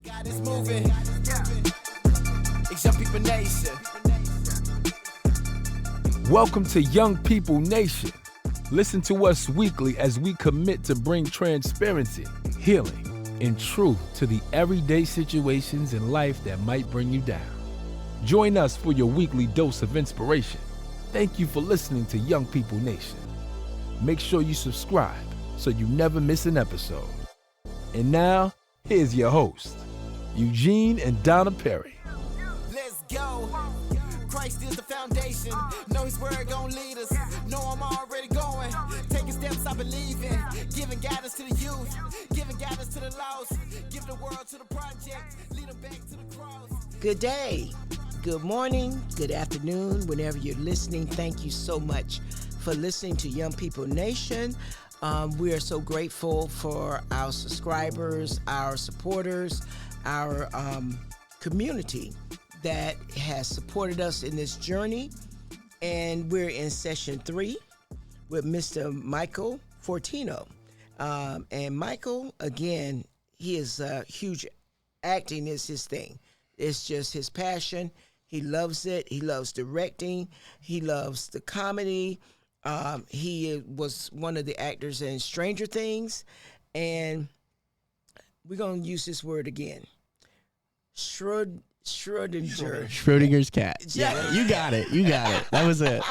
God is moving. It's Young People Nation. Welcome to Young People Nation. Listen to us weekly as we commit to bring transparency, healing, and truth to the everyday situations in life that might bring you down. Join us for your weekly dose of inspiration. Thank you for listening to Young People Nation. Make sure you subscribe so you never miss an episode. And now, here's your host, Eugene and Donna Perry. Let's go. Christ is the foundation. Know his word gon' lead us. Know I'm already going. Taking steps I believe in. Giving guidance to the youth. Giving guidance to the lost. Give the world to the project. Lead them back to the cross. Good day, good morning, good afternoon, whenever you're listening. Thank you so much for listening to Young People Nation. We are so grateful for our subscribers, our supporters, our community that has supported us in this journey. And we're in session 3 with Mr. Michael Fortino. And Michael, again, he is huge. Acting is his thing. It's just his passion. He loves it. He loves directing. He loves the comedy. He was one of the actors in Stranger Things. And we're going to use this word again. Schrodinger's cat. Yeah, you got it. That was it.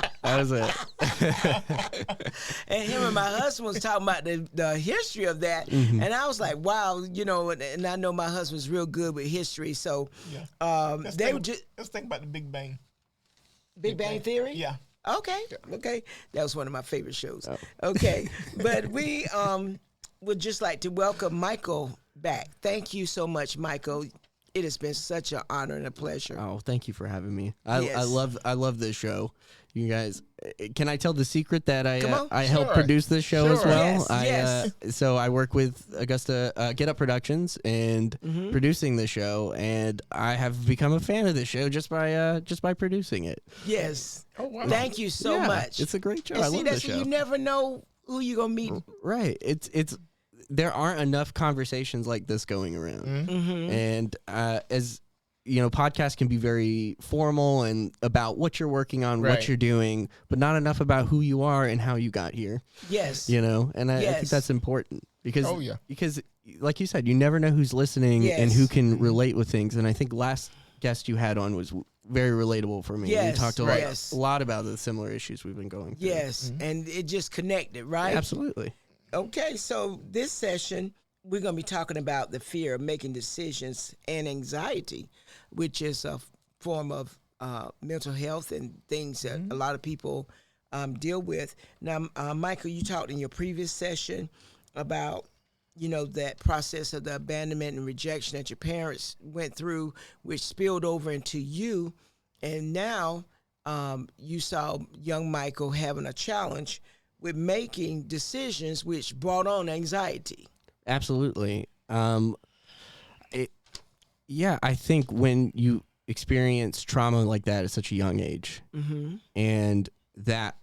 And him and my husband was talking about the history of that. Mm-hmm. And I was like, wow, and I know my husband's real good with history. So Let's think about the Big Bang. Big Bang Theory? Yeah. Okay. That was one of my favorite shows. Oh. Okay. But we would just like to welcome Michael back. Thank you so much, Michael. It has been such an honor and a pleasure. Oh, thank you for having me. I Yes. love this show. You guys, can I tell the secret that I Sure. helped produce this show as well? Yes. So I work with Augusta Get Up Productions and producing the show, and I have become a fan of the show just by producing it. Yes. Oh, wow. Thank you so Yeah, much. It's a great show. And I see, love the that's show. you never know who you're going to meet. Right. It's there aren't enough conversations like this going around. Mm-hmm. And as you know, podcasts can be very formal and about what you're working on, what Right. you're doing, but not enough about who you are and how you got here. Yes. You know, and I think Yes. that's important because Oh, yeah. because like you said, you never know who's listening and Yes. who can relate with things. And I think last guest you had on was very relatable for me. Yes, We talked right. a lot about the similar issues we've been going through. Yes. And it just connected, right? Absolutely. Okay, so this session, we're going to be talking about the fear of making decisions and anxiety, which is a form of mental health and things that a lot of people deal with. Now, Michael, you talked in your previous session about, that process of the abandonment and rejection that your parents went through, which spilled over into you. And now you saw young Michael having a challenge with making decisions, which brought on anxiety. Absolutely. I think when you experience trauma like that at such a young age, and that,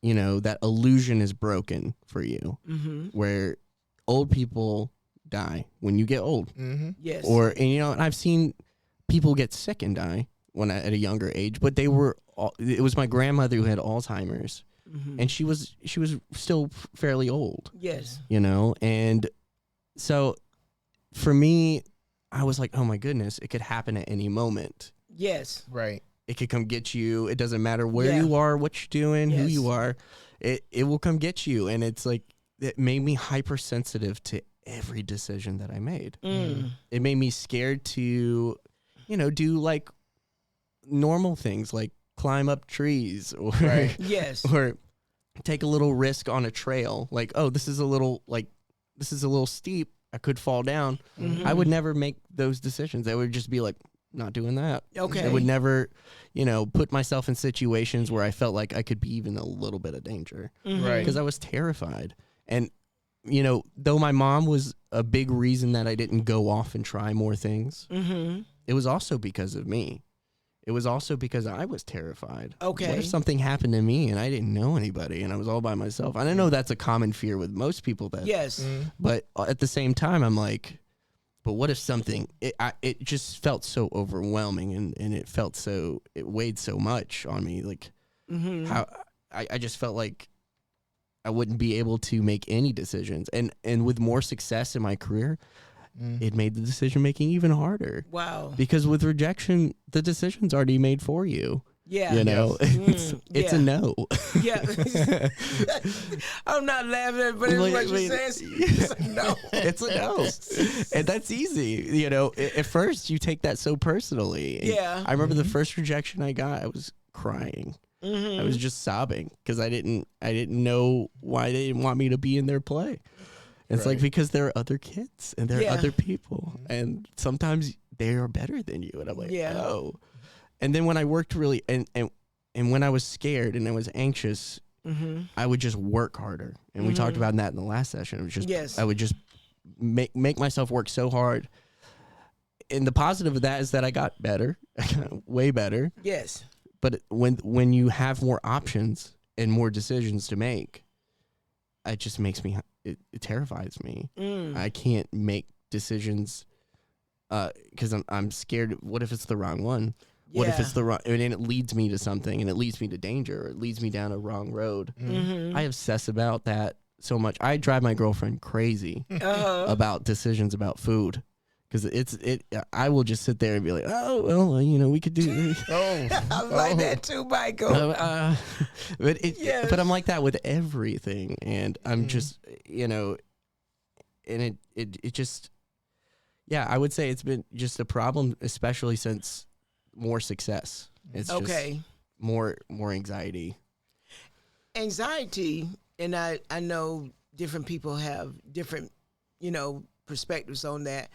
that illusion is broken for you, where old people die when you get old. Yes. And I've seen people get sick and die at a younger age, but it was my grandmother who had Alzheimer's. And she was still fairly old. Yes. And so for me, I was like, oh my goodness, it could happen at any moment. Yes. Right. It could come get you. It doesn't matter where Yeah. you are, what you're doing, who Yes. you are. It will come get you. And it's like, it made me hypersensitive to every decision that I made. It made me scared to, do like normal things like climb up trees or Right. Yes. or take a little risk on a trail. Like, oh, this is a little steep. I could fall down. I would never make those decisions. I would just be like, not doing that. Okay. I would never, put myself in situations where I felt like I could be even a little bit of danger Right. because I was terrified. And, though my mom was a big reason that I didn't go off and try more things, it was also because of me. It was also because I was terrified. Okay. What if something happened to me and I didn't know anybody and I was all by myself? And I know that's a common fear with most people. Yes. But at the same time, I'm like, but what if something, it just felt so overwhelming, and it weighed so much on me. Like how I just felt like I wouldn't be able to make any decisions. And with more success in my career, it made the decision making even harder. Wow. Because with rejection, the decision's already made for you. Yeah. You know, it's a no. Yeah. I'm not laughing at it, but it's what you said. It's a no. It's a no. And that's easy. You know, at first you take that so personally. And Yeah. I remember the first rejection I got, I was crying. I was just sobbing because I didn't know why they didn't want me to be in their play. It's like, because there are other kids and there are other people, and sometimes they are better than you. And I'm like, oh. And then when I worked really, and when I was scared and I was anxious, I would just work harder. And we talked about that in the last session. It was just, I would just make myself work so hard. And the positive of that is that I got better, way better. Yes. But when you have more options and more decisions to make, it just makes me, it terrifies me. I can't make decisions because I'm scared. What if it's the wrong one? What if it's the wrong, and it leads me to something, and it leads me to danger, or it leads me down a wrong road. I obsess about that so much. I drive my girlfriend crazy about decisions about food. Because I will just sit there and be like, oh, well, you know, we could do this. I like that too, Michael. But I'm like that with everything. And I'm just, you know, and it just, I would say it's been just a problem, especially since more success. It's just more anxiety. Anxiety, and I know different people have different, you know, perspectives on that.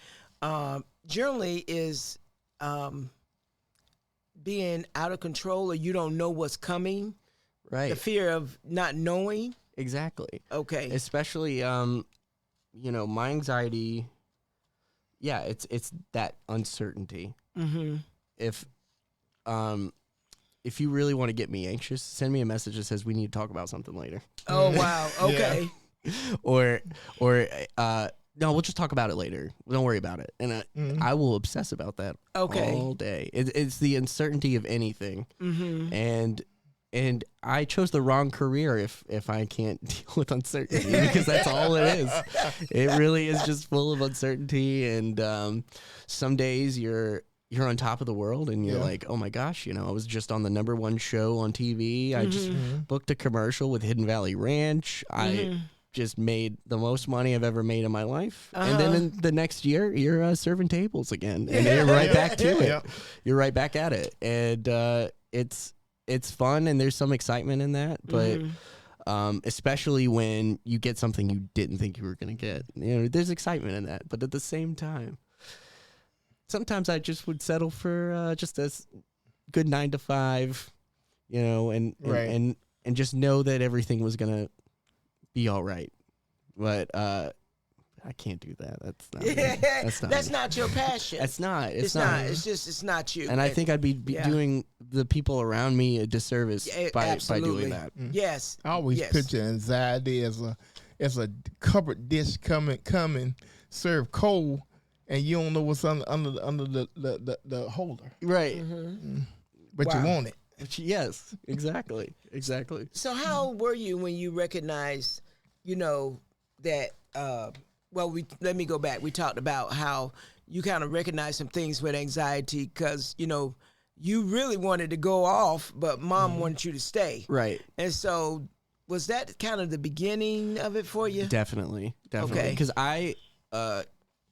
Generally is being out of control, or you don't know what's coming. Right. The fear of not knowing. Exactly. Okay. Especially, you know, my anxiety. Yeah, it's that uncertainty. If you really want to get me anxious, send me a message that says we need to talk about something later. Oh wow. Okay. or no, we'll just talk about it later. Don't worry about it. And I will obsess about that all day. It's the uncertainty of anything. And I chose the wrong career if I can't deal with uncertainty, because that's all it is. It really is just full of uncertainty. And some days you're on top of the world, and you're like, oh my gosh, you know, I was just on the #1 show on TV. I just booked a commercial with Hidden Valley Ranch. I just made the most money I've ever made in my life. And then in the next year, you're serving tables again. And you're right back to it. You're right back at it. And it's fun, and there's some excitement in that. But especially when you get something you didn't think you were going to get. You know, there's excitement in that. But at the same time, sometimes I just would settle for just a good 9 to 5, you know, and just know that everything was going to be all right. But I can't do that. That's not me. That's not your passion. It's not. It's not. It's not you. And I think I'd be doing the people around me a disservice by doing that. Yes. I always picture anxiety as a cupboard dish coming served cold, and you don't know what's under the holder. Right. But you want it. Yes, exactly. So how old were you when you recognized, you know, that, let me go back. We talked about how you kind of recognized some things with anxiety because, you know, you really wanted to go off, but mom wanted you to stay. Right. And so was that kind of the beginning of it for you? Definitely. Okay. Because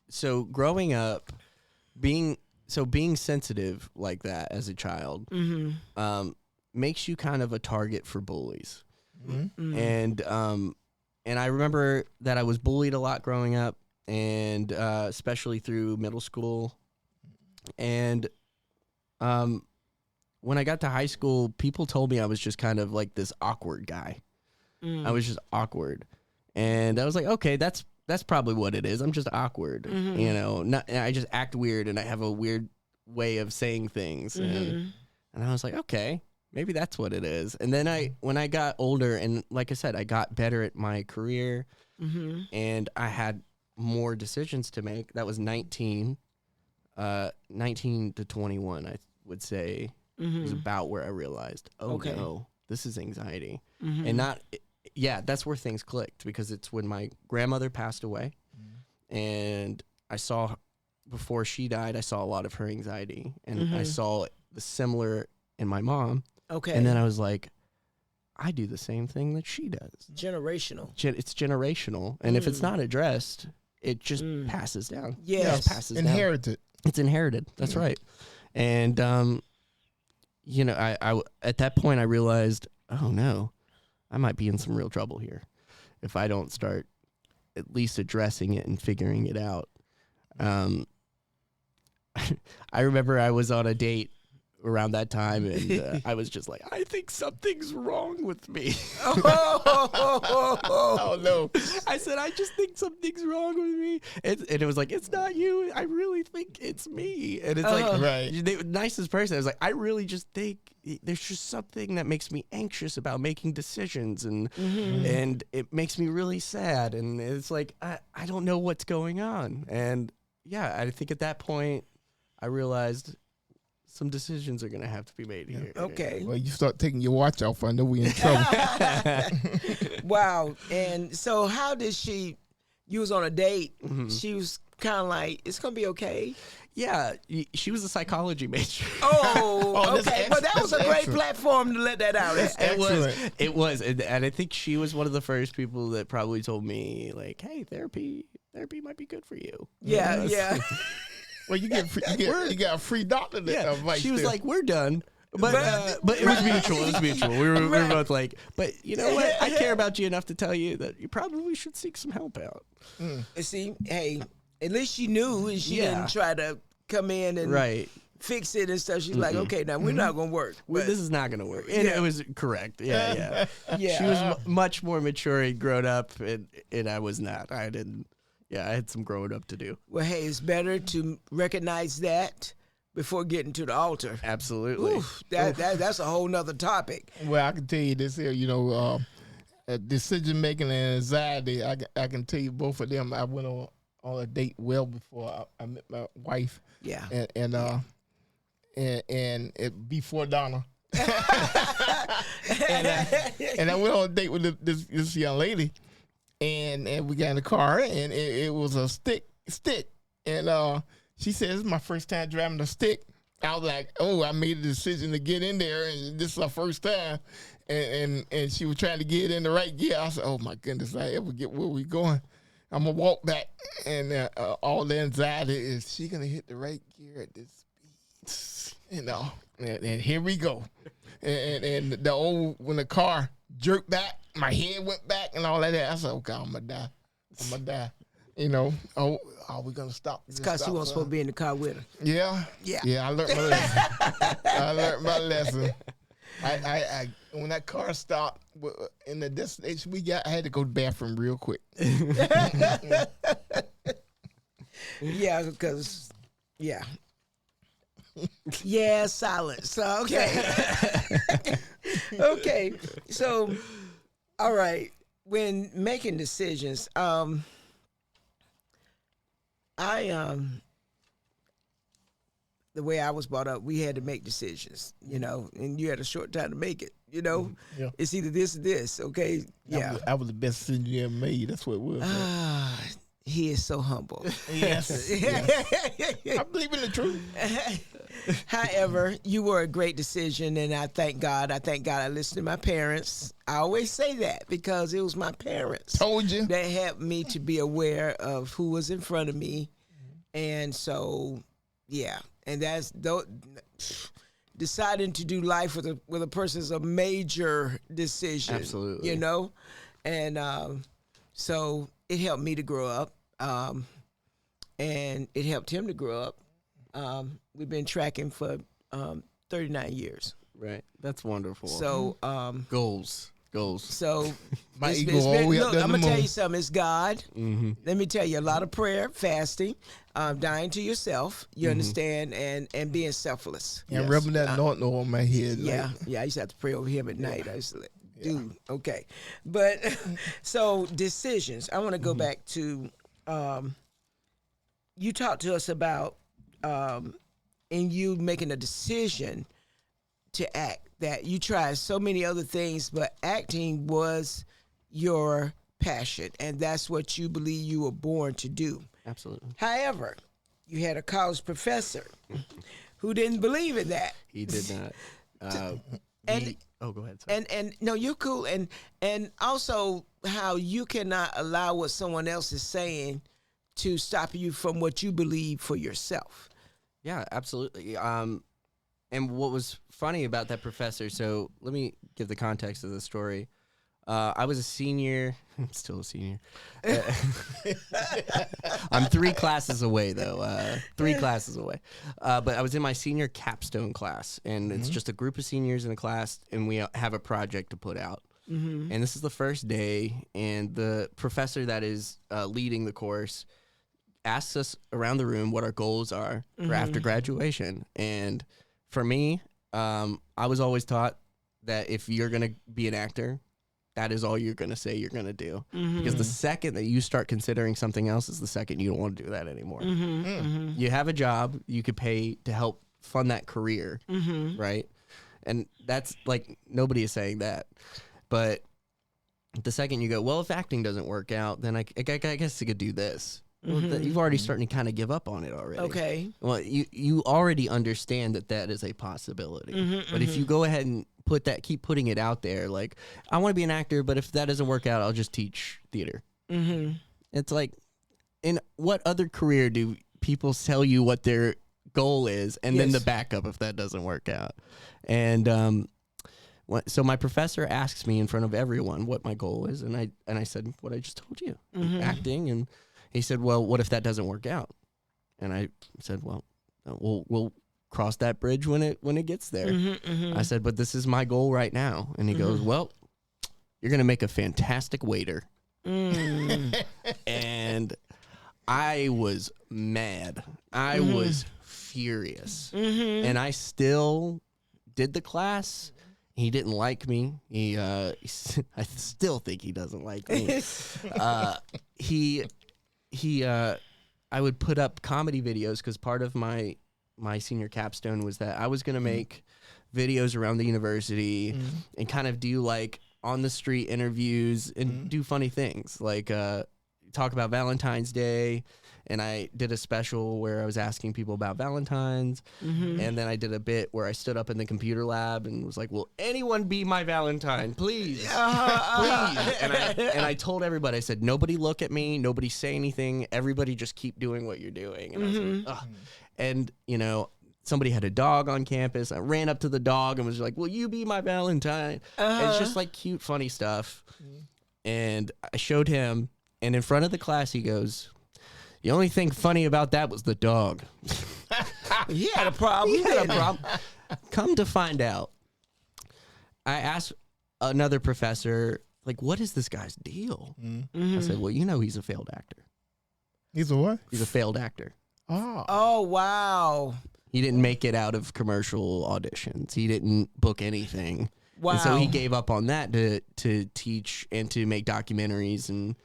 so growing up, being sensitive like that as a child makes you kind of a target for bullies. And I remember that I was bullied a lot growing up, and especially through middle school. And when I got to high school, people told me I was just kind of like this awkward guy. I was just awkward. And I was like, okay, that's probably what it is. I'm just awkward, you know. I just act weird, and I have a weird way of saying things. And I was like, okay, maybe that's what it is. And then when I got older, and like I said, I got better at my career, and I had more decisions to make. That was 19 to 21, I would say, was about where I realized, no, this is anxiety. And that's where things clicked, because it's when my grandmother passed away, and I saw, before she died, I saw a lot of her anxiety, and I saw the similar in my mom. Okay. And then I was like, I do the same thing that she does. Generational. It's generational. And if it's not addressed, it just passes down. Yes. It just passes down. Inherited. It's inherited. That's right. And, I at that point I realized, oh no, I might be in some real trouble here if I don't start at least addressing it and figuring it out. I remember I was on a date around that time, and I was just like, I think something's wrong with me. Oh no! I said, I just think something's wrong with me, and it was like, it's not you. I really think it's me. And it's like, Right. the nicest person. I was like, I really just think there's just something that makes me anxious about making decisions, and it makes me really sad. And it's like, I don't know what's going on. And yeah, I think at that point, I realized some decisions are going to have to be made here. Okay. Well, you start taking your watch off, I know we in trouble. Wow. And so how did you was on a date, she was kind of like, it's going to be okay? Yeah, she was a psychology major. Oh, that's okay. Well, that was a that's great excellent. platform to let that out. It was. And I think she was one of the first people that probably told me, like, hey, therapy might be good for you. Yeah. Well, you got a free doctor advice. She was there. like, we're done. But it was mutual. It was mutual. We were both like, but you know what? I care about you enough to tell you that you probably should seek some help out. See, hey, at least she knew, and she didn't try to come in and fix it and stuff. She's like, okay, now we're not going to work. This is not going to work. And it was correct. Yeah. She was much more mature and grown up, and I was not. I didn't. Yeah, I had some growing up to do. Well, hey, it's better to recognize that before getting to the altar. Absolutely. Oof, that's a whole nother topic. Well, I can tell you this here, decision making and anxiety. I can tell you both of them. I went on a date well before I met my wife. Yeah. And before Donna. and I went on a date with this young lady. And we got in the car, and it was a stick. And she said, this is my first time driving a stick. I was like, oh, I made a decision to get in there, and this is our first time. And she was trying to get in the right gear. I said, oh, my goodness, I ever get where we going? I'm going to walk back. And all the anxiety is, she going to hit the right gear at this speed? And here we go. And when the car jerked back, my head went back and all that. I said, okay, I'm going to die. Are we going to stop? It's because she wasn't supposed to be in the car with her. Yeah, I learned my lesson. I when that car stopped in the destination we got, I had to go to the bathroom real quick. Yeah, because, silence. Okay. Okay. So, all right. When making decisions, the way I was brought up, we had to make decisions, and you had a short time to make it, Yeah. It's either this or this, okay? Yeah. That was the best decision you ever made. That's what it was. He is so humble. Yes. I believe in the truth. However, you were a great decision, and I thank God. I listened to my parents. I always say that because it was my parents. Told you. That helped me to be aware of who was in front of me. And so, and that's deciding to do life with a person is a major decision. Absolutely. And so it helped me to grow up, and it helped him to grow up. We've been tracking for 39 years. Right. That's wonderful. So goals. So My ego all the way up there I'm in the gonna tell moon. you something. It's God. Mm-hmm. Let me tell you, a lot of prayer, fasting, dying to yourself. You understand, and being selfless. And rubbing that anointing on my head. Yeah. I used to have to pray over him at night. I used to dude, okay. But so decisions. I want to go back to you talked to us about in you making a decision to act, that you tried so many other things, but acting was your passion, and that's what you believe you were born to do. Absolutely. However, you had a college professor who didn't believe in that. He did not. Oh, go ahead. Sorry. And no, you're cool. And also how you cannot allow what someone else is saying to stop you from what you believe for yourself. Yeah, absolutely. And what was funny about that professor, so let me give the context of the story. I was a senior. I'm still a senior. I'm 3 classes away, though. 3 classes away. But I was in my senior capstone class, and it's just a group of seniors in a class, and we have a project to put out. And this is the first day, and the professor that is leading the course asks us around the room what our goals are for after graduation. And for me, I was always taught that if you're going to be an actor, that is all you're going to say you're going to do. Because the second that you start considering something else is the second you don't want to do that anymore. You have a job, you could pay to help fund that career, right? And that's like, nobody is saying that. But the second you go, well, if acting doesn't work out, then I guess I could do this. Well, you've already starting to kind of give up on it already. Okay. Well, you already understand that is a possibility. But if you go ahead and keep putting it out there, like, I want to be an actor, but if that doesn't work out, I'll just teach theater. It's like, in what other career do people tell you what their goal is, and then the backup if that doesn't work out? And so my professor asks me in front of everyone what my goal is, and I said what I just told you, acting. And he said, well, what if that doesn't work out? And I said, well, we'll cross that bridge when it gets there. I said, but this is my goal right now. And he goes, well, you're going to make a fantastic waiter. And I was mad. I was furious. And I still did the class. He didn't like me. I still think he doesn't like me. I would put up comedy videos because part of my senior capstone was that I was going to make videos around the university and kind of do like on the street interviews and do funny things, like talk about Valentine's Day. And I did a special where I was asking people about Valentine's. And then I did a bit where I stood up in the computer lab and was like, will anyone be my Valentine, please? Please. And I told everybody, I said, nobody look at me, nobody say anything, everybody just keep doing what you're doing. And I was like, ugh. And, you know, somebody had a dog on campus. I ran up to the dog and was like, will you be my Valentine? And it's just like cute, funny stuff. And I showed him, and in front of the class, he goes, the only thing funny about that was the dog. He had a problem. He had a problem. Come to find out, I asked another professor, like, what is this guy's deal? I said, well, you know he's a failed actor. He's a what? He's a failed actor. Oh, wow. He didn't make it out of commercial auditions. He didn't book anything. Wow. And so he gave up on that to teach and to make documentaries and,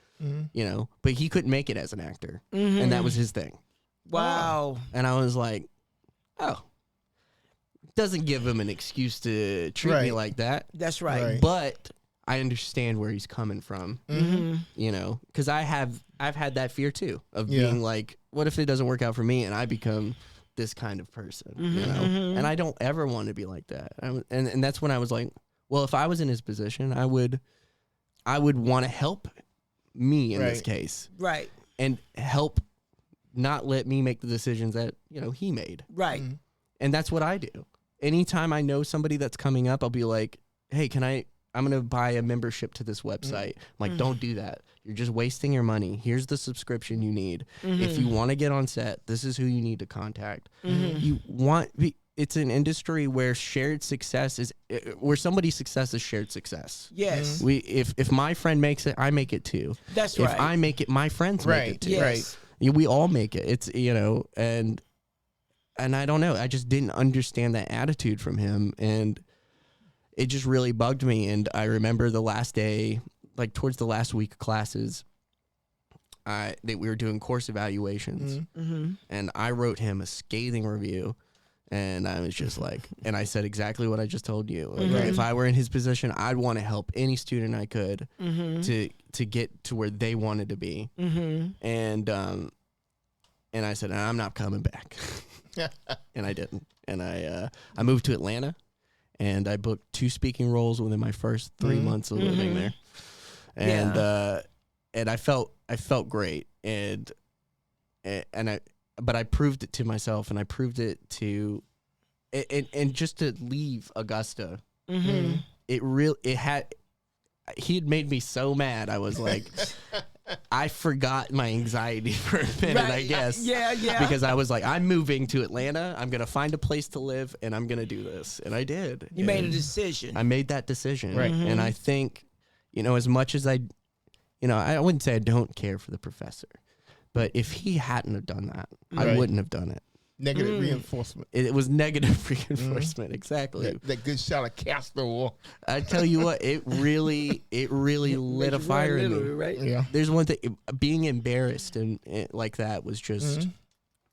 you know, but he couldn't make it as an actor. And that was his thing. Wow. And I was like, oh, doesn't give him an excuse to treat me like that. That's right. But I understand where he's coming from, you know, because I've had that fear too of being like, what if it doesn't work out for me and I become this kind of person, you know? And I don't ever want to be like that. And that's when I was like, well, if I was in his position, I would want to help me in this case. Right. And help not let me make the decisions that, you know, he made. Right. And that's what I do. Anytime I know somebody that's coming up, I'll be like, hey, I'm going to buy a membership to this website. I'm like, don't do that. You're just wasting your money. Here's the subscription you need. If you want to get on set, this is who you need to contact. It's an industry where shared success is, where somebody's success is shared success. Yes. If my friend makes it, I make it too. That's right. If I make it, my friends make it too. Yes. We all make it. It's, you know, and I don't know. I just didn't understand that attitude from him, and it just really bugged me. And I remember the last day, like towards the last week of classes, that we were doing course evaluations, and I wrote him a scathing review. And I was just like, and I said exactly what I just told you. Like, if I were in his position, I'd want to help any student I could to get to where they wanted to be. And I said, I'm not coming back. And I didn't. And I moved to Atlanta, and I booked 2 speaking roles within my first 3 months of living there. And I felt great. But I proved it to myself, and I proved it to, and just to leave Augusta, he had made me so mad. I was like, I forgot my anxiety for a minute, I guess. Yeah. Because I was like, I'm moving to Atlanta. I'm going to find a place to live, and I'm going to do this. And I did. You made a decision. I made that decision. Right. And I think, as much as I wouldn't say I don't care for the professor. But if he hadn't have done that, I wouldn't have done it. Negative reinforcement. It was negative reinforcement, exactly. That good shot of castor oil. I tell you what, it really lit a fire in me. Right? Yeah. There's one thing, being embarrassed and like that was just,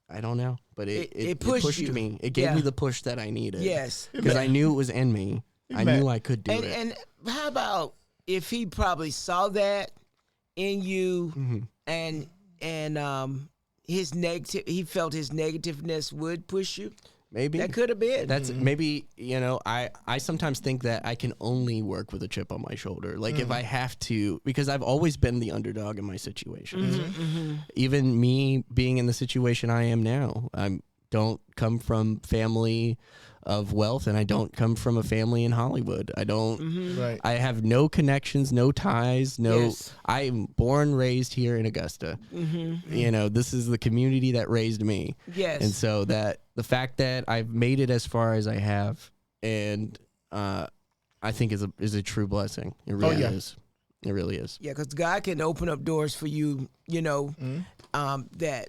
I don't know, but it pushed me. It gave me the push that I needed. Yes. Because I knew it was in me. I knew I could do it. And how about if he probably saw that in you and his he felt his negativeness would push you? Maybe that could have been. That's maybe, I sometimes think that I can only work with a chip on my shoulder. Like if I have to, because I've always been the underdog in my situations. Even me being in the situation I am now, I don't come from family of wealth, and I don't come from a family in Hollywood. I don't. Right. I have no connections, no ties. I'm born, raised here in Augusta. This is the community that raised me. Yes. And so that the fact that I've made it as far as I have, and I think is a true blessing. It really is. It really is. Yeah, because God can open up doors for you. That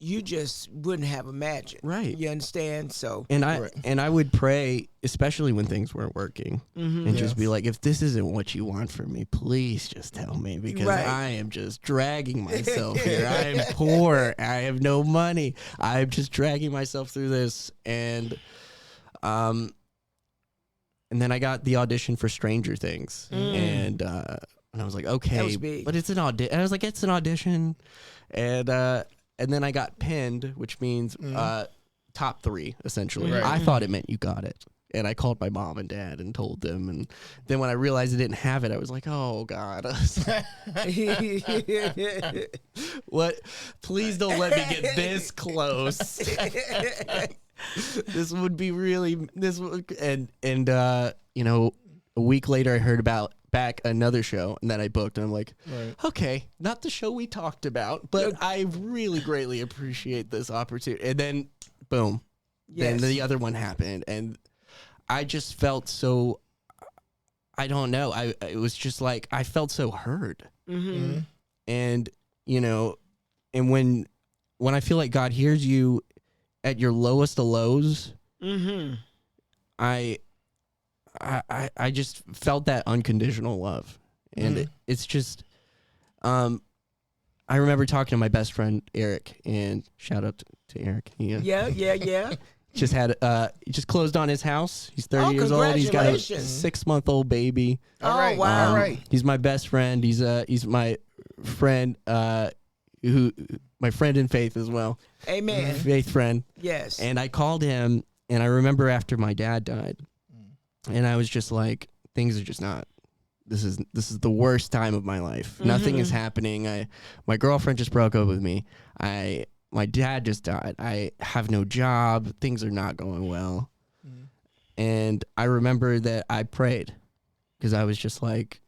you just wouldn't have imagined. Right. You understand? So and I would pray, especially when things weren't working, and just be like, if this isn't what you want from me, please just tell me, because I am just dragging myself here. I am poor. I have no money. I'm just dragging myself through this. And then I got the audition for Stranger Things, and I was like, okay, but it's an audition. I was like, it's an audition, and then I got pinned, which means top 3, essentially. Right. I thought it meant you got it. And I called my mom and dad and told them. And then when I realized I didn't have it, I was like, oh, God. What? Please don't let me get this close. This would be really... a week later, I heard back another show, and then I booked, and I'm like, okay, not the show we talked about, but I really greatly appreciate this opportunity. And then, boom, then the other one happened, and I just felt so, I don't know, it was just like, I felt so heard. And, and when I feel like God hears you at your lowest of lows, I just felt that unconditional love. And it's just, I remember talking to my best friend, Eric, and shout out to Eric. Yeah. He just closed on his house. He's 30 years old. He's got a 6-month-old baby. All right. Wow. All right. He's my best friend. He's my friend, my friend in faith as well. Amen. Faith friend. Yes. And I called him, and I remember after my dad died, and I was just like, things are just not. This is the worst time of my life. Nothing is happening. My girlfriend just broke up with me. My dad just died. I have no job. Things are not going well. And I remember that I prayed, because I was just like,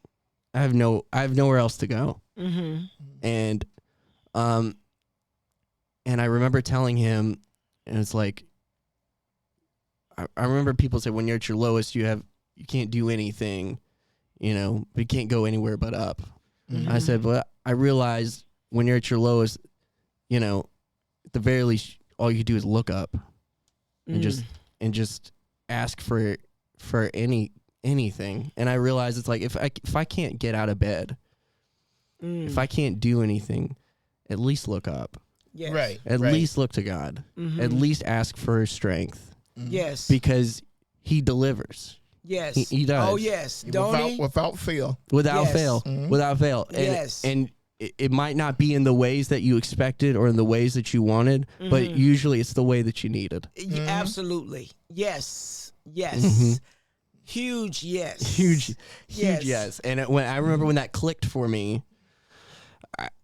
I have nowhere else to go. And I remember telling him, and it's like, I remember people say, when you're at your lowest, you can't do anything, but you can't go anywhere but up. I said, but I realized when you're at your lowest, at the very least, all you do is look up and just ask for anything. And I realized it's like, if I can't get out of bed, If I can't do anything, at least look up. Yes. Right. At least look to God. At least ask for his strength. Yes. Because he delivers. Yes. He does. Oh, yes. Don't he? Without fail. Without Yes. fail. Without fail. And, Yes. and it might not be in the ways that you expected or in the ways that you wanted, but usually it's the way that you needed. Absolutely. Yes. Yes. Huge yes. Huge yes. And when I remember when that clicked for me,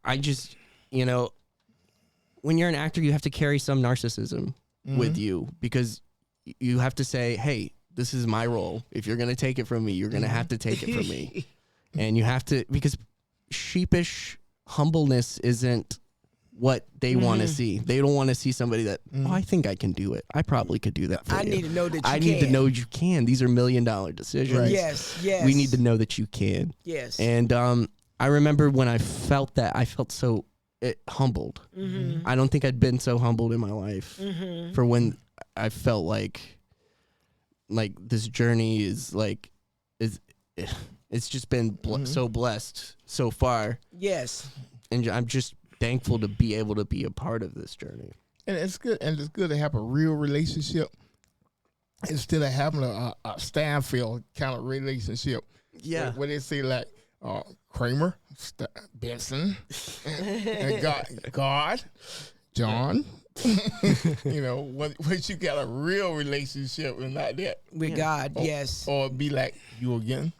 I just, when you're an actor, you have to carry some narcissism with you because you have to say, hey, this is my role. If you're going to take it from me, you're going to have to take it from me. And you have to, because sheepish humbleness isn't what they want to see. They don't want to see somebody that, I think I can do it. I probably could do that for you. I need to know that you can. I need to know you can. These are $1 million decisions. Right. Yes. Yes. We need to know that you can. Yes. And I remember when I felt that, I felt so humbled. I don't think I'd been so humbled in my life for when I felt like this journey is it's just been so blessed so far. Yes. And I'm just thankful to be able to be a part of this journey. And it's good. And it's good to have a real relationship instead of having a Stanfield kind of relationship. Yeah. Where they say like Kramer, Benson, and God, John. Once you got a real relationship and not that With God, yes. or be like you again.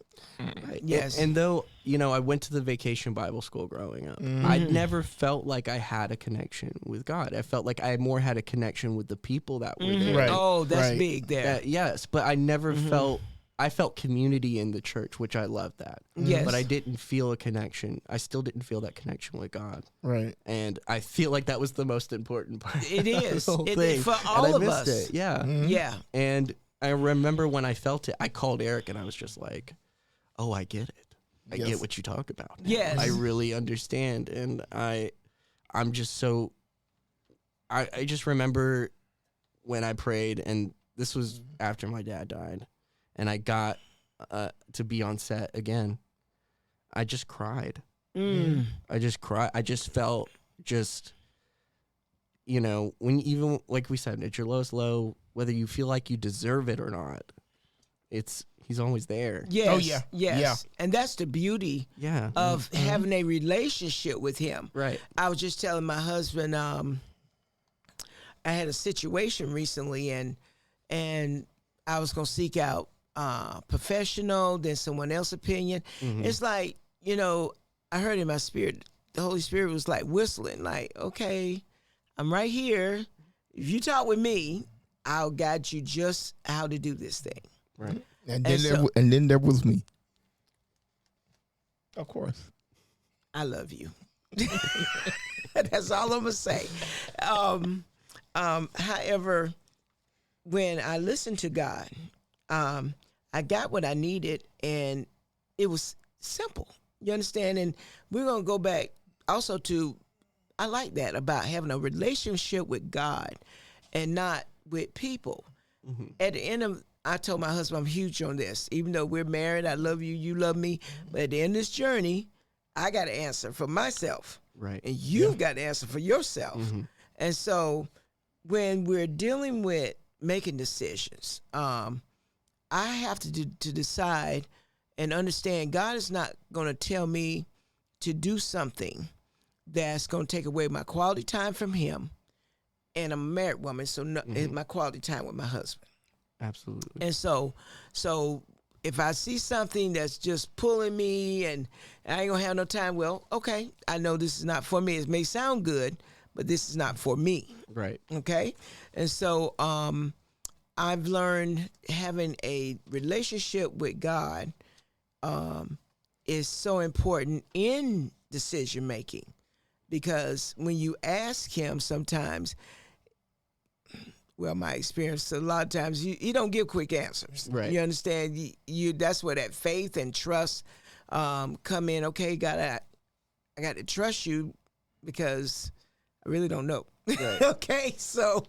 Yes. And though, I went to the vacation Bible school growing up, I never felt like I had a connection with God. I felt like I more had a connection with the people that were there. Right. Oh, that's Right. big there. Yes, but I never I felt community in the church, which I loved that. Yes. But I didn't feel a connection. I still didn't feel that connection with God. Right. And I feel like that was the most important part. It of is. the whole It thing. is for And all I of missed us. It. Yeah. Yeah. And I remember when I felt it, I called Eric and I was just like, oh, I get it. I Yes. get what you talk about. Yes. I really understand. And I'm just so, I just remember when I prayed, and this was after my dad died, and I got to be on set again. I just cried. I just cried. I just felt when even, like we said, at your lowest low, whether you feel like you deserve it or not, he's always there. Yes. Oh, yeah. Yes. Yeah. And that's the beauty Yeah. of having a relationship with him. Right. I was just telling my husband, I had a situation recently and I was going to seek out professional, then someone else's opinion. It's like, I heard in my spirit, the Holy Spirit was like whistling, like, okay, I'm right here. If you talk with me, I'll guide you just how to do this thing. Right. And then And then there was me. Of course. I love you. That's all I'm gonna say. However, when I listened to God, I got what I needed, and it was simple. You understand? And we're gonna go back also to, I like that about having a relationship with God and not with people. At the end of, I told my husband I'm huge on this. Even though we're married, I love you, you love me. But at the end of this journey, I got to answer for myself. Right. And you've got to answer for yourself. And so when we're dealing with making decisions, I have to decide and understand God is not going to tell me to do something that's going to take away my quality time from him. And I'm a married woman, so it's my quality time with my husband. Absolutely. And so if I see something that's just pulling me and I ain't gonna have no time, well, okay, I know this is not for me. It may sound good, but this is not for me. Right. Okay? And so I've learned having a relationship with God is so important in decision making, because when you ask him sometimes, well, my experience, a lot of times you don't give quick answers. Right. You understand? You that's where that faith and trust come in. Okay, God, I got to trust you because I really don't know. Right. Okay, so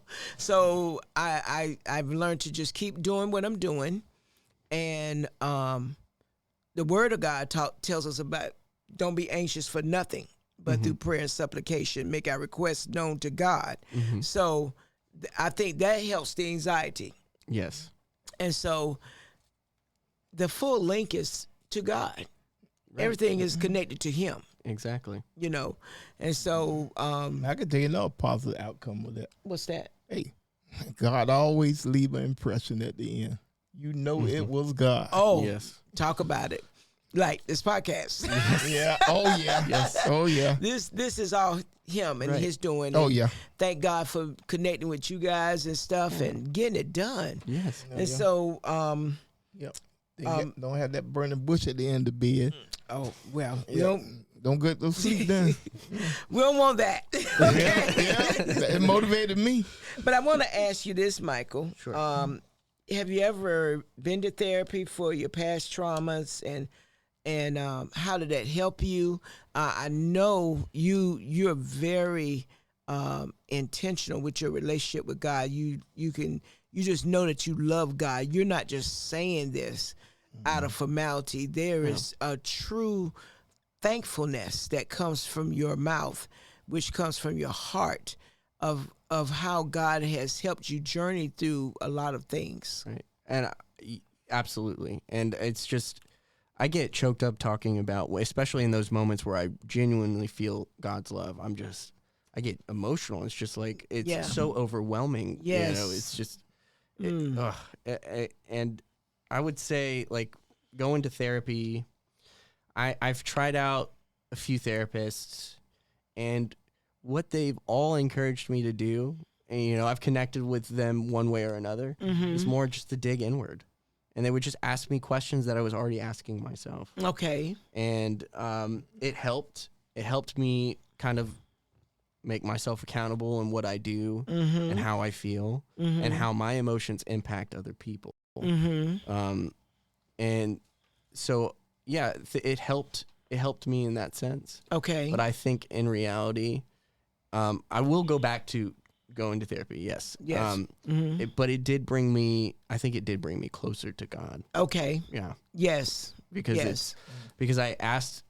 I've learned to just keep doing what I'm doing, and the Word of God tells us about don't be anxious for nothing, but through prayer and supplication, make our requests known to God. So I think that helps the anxiety. Yes. And so the full link is to God. Right. Everything is connected to him. Exactly. You know, and so I can tell you another positive outcome with that. What's that? Hey, God always leave an impression at the end. You know it was God. Oh, yes. Talk about it. Like this podcast. Yeah. Oh yeah. Yes. Oh yeah. This is all him and his doing. Oh and yeah. Thank God for connecting with you guys and stuff and getting it done. Yes. And so yep. Don't have that burning bush at the end of the bed. Oh well, don't get no sleep then. We don't want that. Yeah, it motivated me. But I want to ask you this, Michael. Sure. Have you ever been to therapy for your past traumas, and how did that help you? I know you're very intentional with your relationship with God. You just know that you love God. You're not just saying this out of formality. There is a true thankfulness that comes from your mouth, which comes from your heart of how God has helped you journey through a lot of things. Right. And absolutely. And it's just, I get choked up talking about, especially in those moments where I genuinely feel God's love. I get emotional. It's just like, it's so overwhelming. Yes. You know, it's just, and I would say, like, going to therapy, I've tried out a few therapists, and what they've all encouraged me to do, and, you know, I've connected with them one way or another, is more just to dig inward. And they would just ask me questions that I was already asking myself. Okay. And it helped. It helped me kind of make myself accountable in what I do and how I feel and how my emotions impact other people. And so, yeah, it helped me in that sense. Okay. But I think in reality, I will go back to going to therapy. Yes. Yes. But it did bring me, I think it did bring me closer to God. Okay. Yeah. Yes. Because because I asked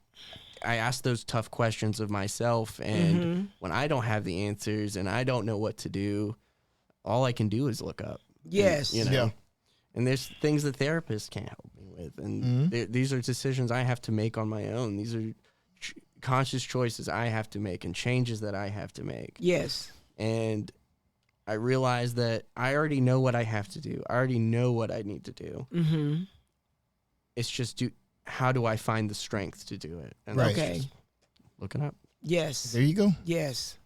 those tough questions of myself, and when I don't have the answers and I don't know what to do, all I can do is look up. Yes. And, you know. Yeah. And there's things that therapists can't help me with, and these are decisions I have to make on my own. These are conscious choices I have to make and changes that I have to make. Yes. And I realized that I already know what I have to do. I already know what I need to do. It's just how do I find the strength to do it? And Right. Okay. Looking up. Yes. There you go. Yes.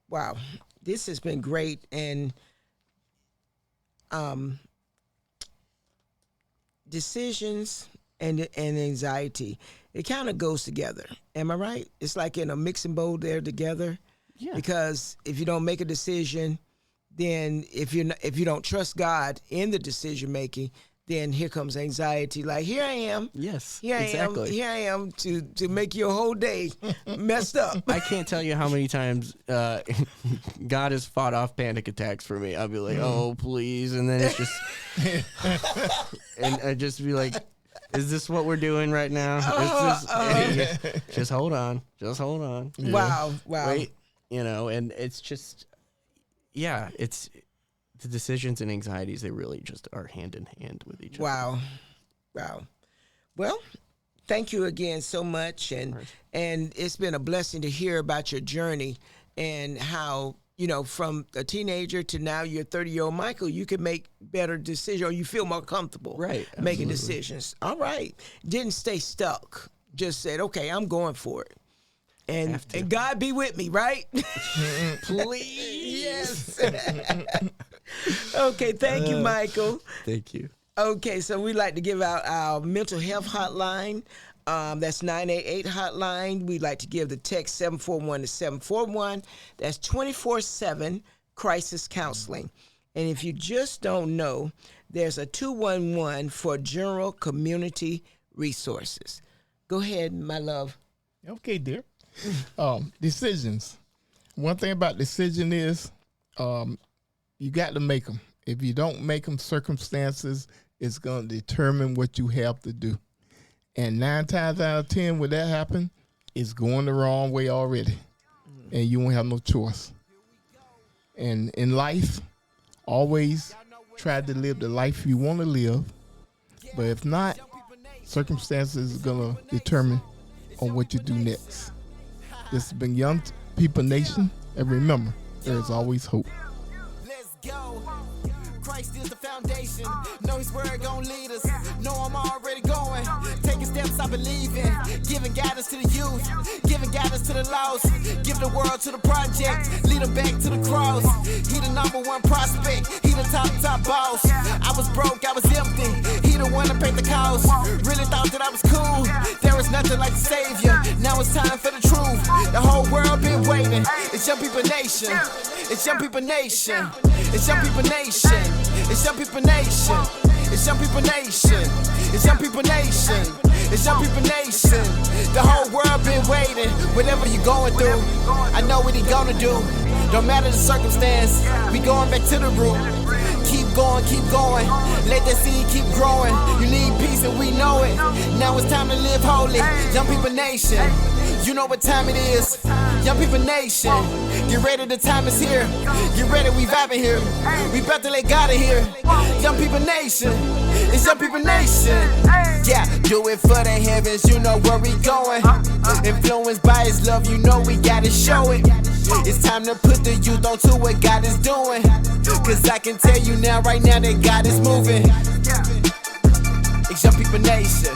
Wow. This has been great. And decisions and anxiety, it kind of goes together. Am I right? It's like in a mixing bowl there together. Yeah. Because if you don't make a decision, then if you don't trust God in the decision making, then here comes anxiety. Like, here I am. Yes. Here exactly. Here I am to make your whole day messed up. I can't tell you how many times God has fought off panic attacks for me. I'll be like, oh, please. And then it's just, and I just be like, is this what we're doing right now? Just hold on. Just hold on. Yeah. Wow. Wait, you know, and it's just, yeah, it's the decisions and anxieties. They really just are hand in hand with each other. Wow. Well, thank you again so much. And it's been a blessing to hear about your journey and how, you know, from a teenager to now you're 30-year-old Michael, you can make better decisions, or you feel more comfortable making decisions. All right. Didn't stay stuck. Just said, okay, I'm going for it. And God be with me, right? Please. Yes. Okay, thank you, Michael. Thank you. Okay, so we'd like to give out our mental health hotline. That's 988 hotline. We'd like to give the text 741 to 741. That's 24/7 crisis counseling. And if you just don't know, there's a 211 for general community resources. Go ahead, my love. Okay, dear. Decisions. One thing about decision is you got to make them. If you don't make them, circumstances is going to determine what you have to do. And 9 times out of 10, when that happens, is going the wrong way already, and you won't have no choice. And in life, always try to live the life you want to live, but if not, circumstances are gonna determine on what you do next. This has been Young People Nation, and remember, there is always hope. Let's go. Christ is the foundation. Know His word gon' lead us. Know I'm already going. Taking steps I believe in. Giving guidance to the youth. Giving guidance to the lost. Give the world to the project. Lead them back to the cross. He the #1 prospect. He the top boss. I was broke, I was empty. He the one that paid the cost. Really thought that I was cool. There is nothing like the Savior. Now it's time for the truth. The whole world been waiting. It's Young People Nation. It's Young People Nation. It's Young People Nation. It's Young People Nation. It's Young People Nation. It's Young People Nation. It's Young People Nation. The whole world been waiting. Whatever you going through, I know what He gonna do. Don't matter the circumstance, we going back to the root. Keep going. Let that seed keep growing. You need peace and we know it. Now it's time to live holy. Young People Nation. You know what time it is. Young People Nation. Get ready, the time is here. Get ready, we vibing here. We about to let God in here. Young People Nation. It's Young People Nation. Yeah, do it for the heavens, you know where we going. Influenced by His love, you know we gotta show it. It's time to put the youth onto what God is doing. Cause I can tell you now, right now, that God is moving. It's Young People Nation.